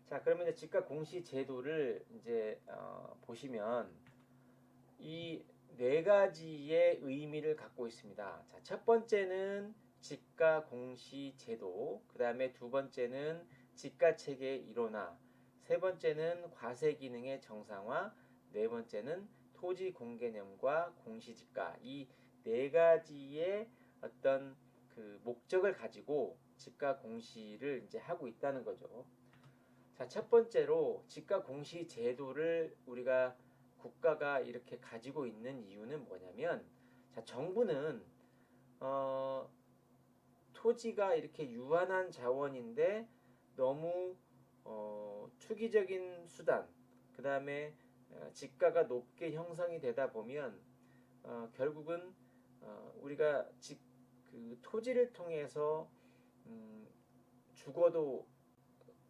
자, 그러면 이제 집값 공시 제도를 이제 보시면 이 네 가지의 의미를 갖고 있습니다. 자, 첫 번째는 지가 공시 제도, 그 다음에 두 번째는 지가 체계의 일원화, 세 번째는 과세 기능의 정상화, 네 번째는 토지 공개념과 공시지가, 이 네 가지의 어떤 그 목적을 가지고 지가 공시를 이제 하고 있다는 거죠. 자, 첫 번째로 지가 공시 제도를 우리가 국가가 이렇게 가지고 있는 이유는 뭐냐면, 자, 정부는 어, 토지가 이렇게 유한한 자원인데 너무 투기적인 수단, 그 다음에 지가가 높게 형성이 되다 보면 결국은 우리가 그 토지를 통해서 죽어도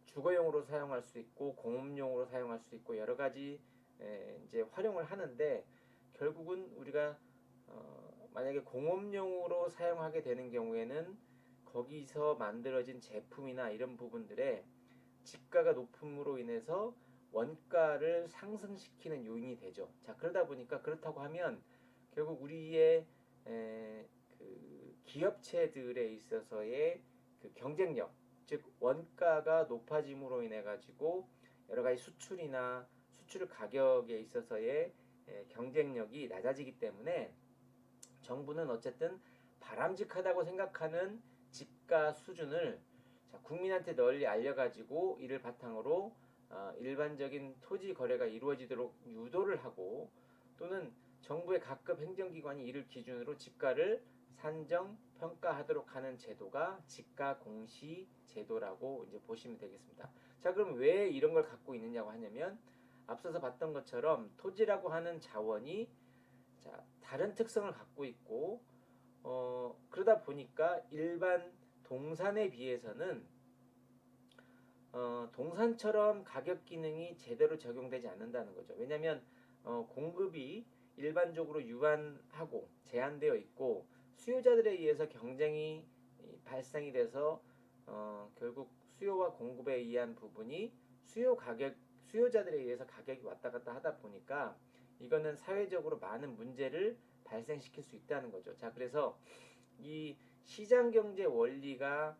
주거용으로 사용할 수 있고 공업용으로 사용할 수 있고 여러 가지 이제 활용을 하는데, 결국은 우리가 만약에 공업용으로 사용하게 되는 경우에는 거기서 만들어진 제품이나 이런 부분들에 지가가 높음으로 인해서 원가를 상승시키는 요인이 되죠. 자, 그러다 보니까 그렇다고 하면 결국 우리의 그 기업체들에 있어서의 그 경쟁력, 즉 원가가 높아짐으로 인해 가지고 여러 가지 수출이나 수출 가격에 있어서의 경쟁력이 낮아지기 때문에 정부는 어쨌든 바람직하다고 생각하는 지가 수준을 국민한테 널리 알려가지고 이를 바탕으로 일반적인 토지 거래가 이루어지도록 유도를 하고, 또는 정부의 각급 행정기관이 이를 기준으로 지가를 산정 평가하도록 하는 제도가 지가 공시 제도라고 이제 보시면 되겠습니다. 자, 그럼 왜 이런 걸 갖고 있느냐고 하냐면, 앞서서 봤던 것처럼 토지라고 하는 자원이 다른 특성을 갖고 있고, 그러다 보니까 일반 동산에 비해서는 동산처럼 가격 기능이 제대로 적용되지 않는다는 거죠. 왜냐하면 공급이 일반적으로 유한하고 제한되어 있고 수요자들에 의해서 경쟁이 발생이 돼서 결국 수요와 공급에 의한 부분이 수요자들에 의해서 가격이 왔다 갔다 하다 보니까 이거는 사회적으로 많은 문제를 발생시킬 수 있다는 거죠. 자, 그래서 이 시장 경제 원리가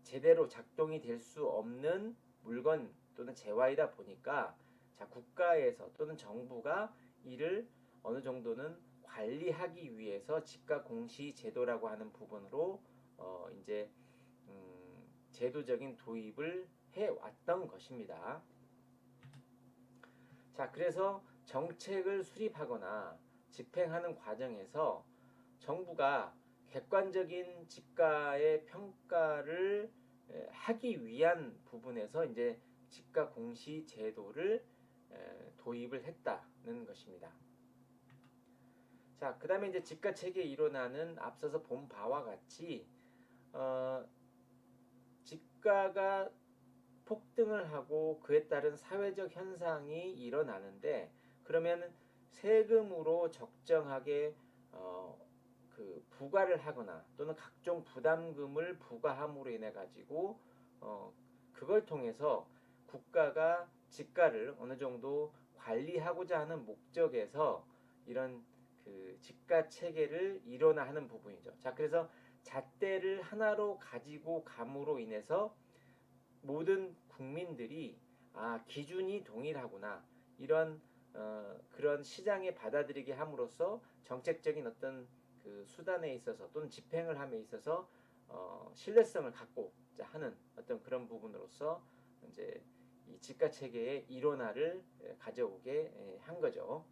제대로 작동이 될 수 없는 물건 또는 재화이다 보니까, 자, 국가에서 또는 정부가 이를 어느 정도는 관리하기 위해서 지가 공시 제도라고 하는 부분으로 이제 제도적인 도입을 해 왔던 것입니다. 자, 그래서 정책을 수립하거나 집행하는 과정에서 정부가 객관적인 지가의 평가를 하기 위한 부분에서 이제 지가 공시 제도를 도입을 했다는 것입니다. 자, 그 다음에 이제 지가 체계의 일원화는 앞서서 본 바와 같이 지가가 폭등을 하고 그에 따른 사회적 현상이 일어나는데, 그러면 세금으로 적정하게 그 부과를 하거나 또는 각종 부담금을 부과함으로 인해 가지고 그걸 통해서 국가가 지가를 어느 정도 관리하고자 하는 목적에서 이런 그 지가 체계를 일원화하는 부분이죠. 자, 그래서 잣대를 하나로 가지고 감으로 인해서 모든 국민들이 기준이 동일하구나, 이런 그런 시장에 받아들이게 함으로써 정책적인 어떤 그 수단에 있어서 또는 집행을 함에 있어서 신뢰성을 갖고 하는 어떤 그런 부분으로서 이제 이 지가 체계의 일원화를 가져오게 한 거죠.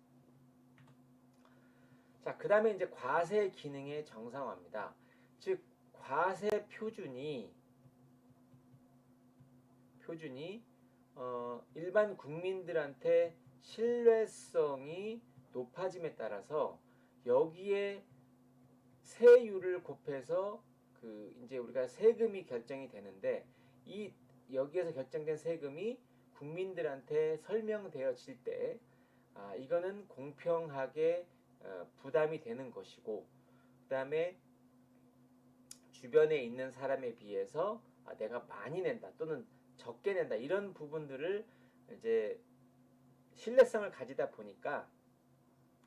자, 그 다음에 이제 과세 기능의 정상화입니다. 즉 과세 표준이 일반 국민들한테 신뢰성이 높아짐에 따라서 여기에 세율을 곱해서 그 이제 우리가 세금이 결정이 되는데, 이 여기에서 결정된 세금이 국민들한테 설명되어질 때 이거는 공평하게 부담이 되는 것이고, 그 다음에 주변에 있는 사람에 비해서 내가 많이 낸다 또는 적게 낸다 이런 부분들을 이제 신뢰성을 가지다 보니까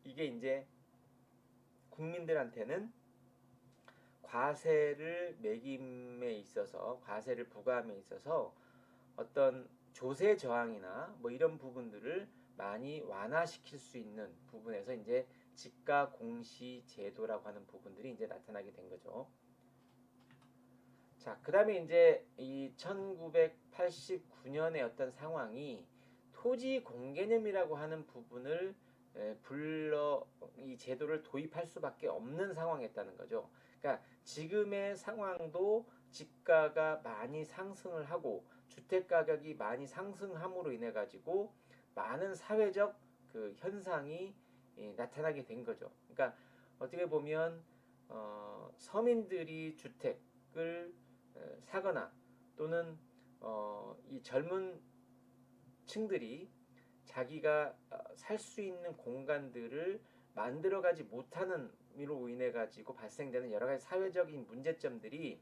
이게 이제 국민들한테는 과세를 매김에 있어서 과세를 부과함에 있어서 어떤 조세 저항이나 뭐 이런 부분들을 많이 완화시킬 수 있는 부분에서 이제 지가 공시 제도라고 하는 부분들이 이제 나타나게 된 거죠. 자, 그다음에 이제 이 1989년의 어떤 상황이 토지 공개념이라고 하는 부분을 이 제도를 도입할 수밖에 없는 상황이었다는 거죠. 그러니까 지금의 상황도 집가가 많이 상승을 하고 주택 가격이 많이 상승함으로 인해 가지고 많은 사회적 그 현상이 나타나게 된 거죠. 그러니까 어떻게 보면 서민들이 주택을 사거나 또는 이 젊은 층들이 자기가 살 수 있는 공간들을 만들어가지 못하는 이로 인해 가지고 발생되는 여러 가지 사회적인 문제점들이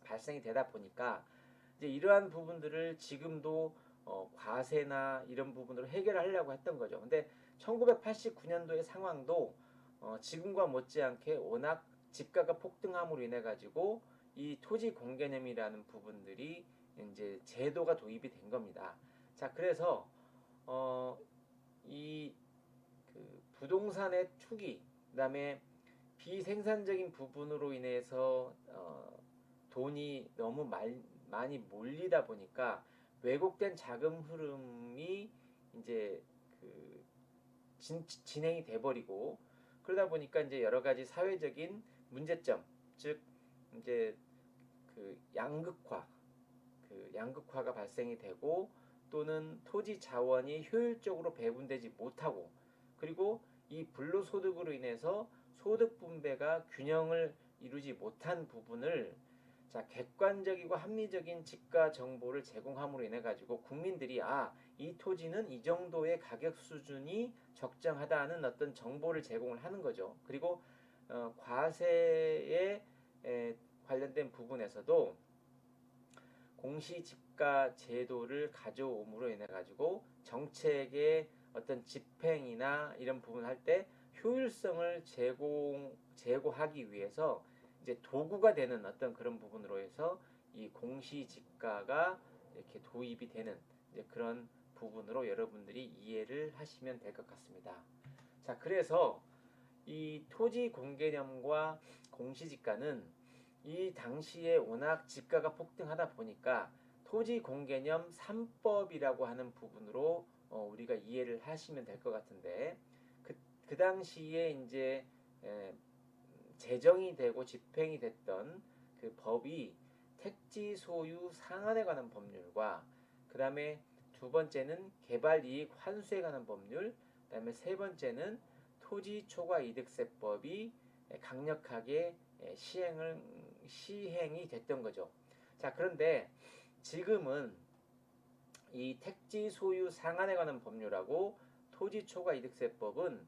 발생이 되다 보니까 이제 이러한 부분들을 지금도 과세나 이런 부분으로 해결하려고 했던 거죠. 근데 1989년도의 상황도 지금과 못지않게 워낙 집가가 폭등함으로 인해 가지고 이 토지 공개념이라는 부분들이 이제 제도가 도입이 된 겁니다. 자, 그래서 이 그 부동산의 투기, 그다음에 비생산적인 부분으로 인해서 돈이 너무 많이 몰리다 보니까 왜곡된 자금 흐름이 이제 그 진행이 돼버리고 그러다 보니까 이제 여러 가지 사회적인 문제점, 즉 이제 그 양극화가 발생이 되고 또는 토지 자원이 효율적으로 배분되지 못하고 그리고 이 불로소득으로 인해서 소득 분배가 균형을 이루지 못한 부분을 자, 객관적이고 합리적인 지가 정보를 제공함으로 인해 가지고 국민들이 이 토지는 이 정도의 가격 수준이 적정하다는 어떤 정보를 제공을 하는 거죠. 그리고 과세에 관련된 부분에서도 공시지가 제도를 가져옴으로 인해 가지고 정책의 어떤 집행이나 이런 부분을 할 때 효율성을 제고하기 위해서 이제 도구가 되는 어떤 그런 부분으로 해서 이 공시지가가 이렇게 도입이 되는 이제 그런 부분으로 여러분들이 이해를 하시면 될 것 같습니다. 자, 그래서 이 토지 공개념과 공시지가는 이 당시에 워낙 지가가 폭등하다 보니까 토지 공개념 3법이라고 하는 부분으로 우리가 이해를 하시면 될 것 같은데 그 당시에 이제 제정이 되고 집행이 됐던 그 법이 택지 소유 상한에 관한 법률과 그 다음에 두 번째는 개발이익 환수에 관한 법률, 그 다음에 세 번째는 토지 초과 이득세법이 강력하게 시행이 됐던 거죠. 자, 그런데 지금은 이 택지 소유 상한에 관한 법률하고 토지 초과 이득세법은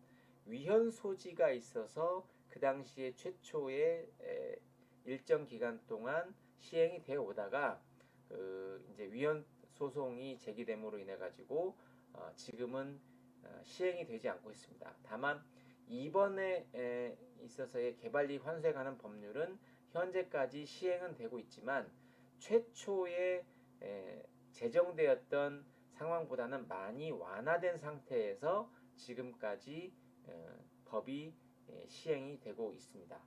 위헌 소지가 있어서 그 당시에 최초의 일정 기간 동안 시행이 되어 오다가 이제 위헌 소송이 제기됨으로 인해 가지고 지금은 시행이 되지 않고 있습니다. 다만 이번에 있어서의 개발이익 환수에 관한 법률은 현재까지 시행은 되고 있지만 최초에 제정되었던 상황보다는 많이 완화된 상태에서 지금까지 법이 시행이 되고 있습니다.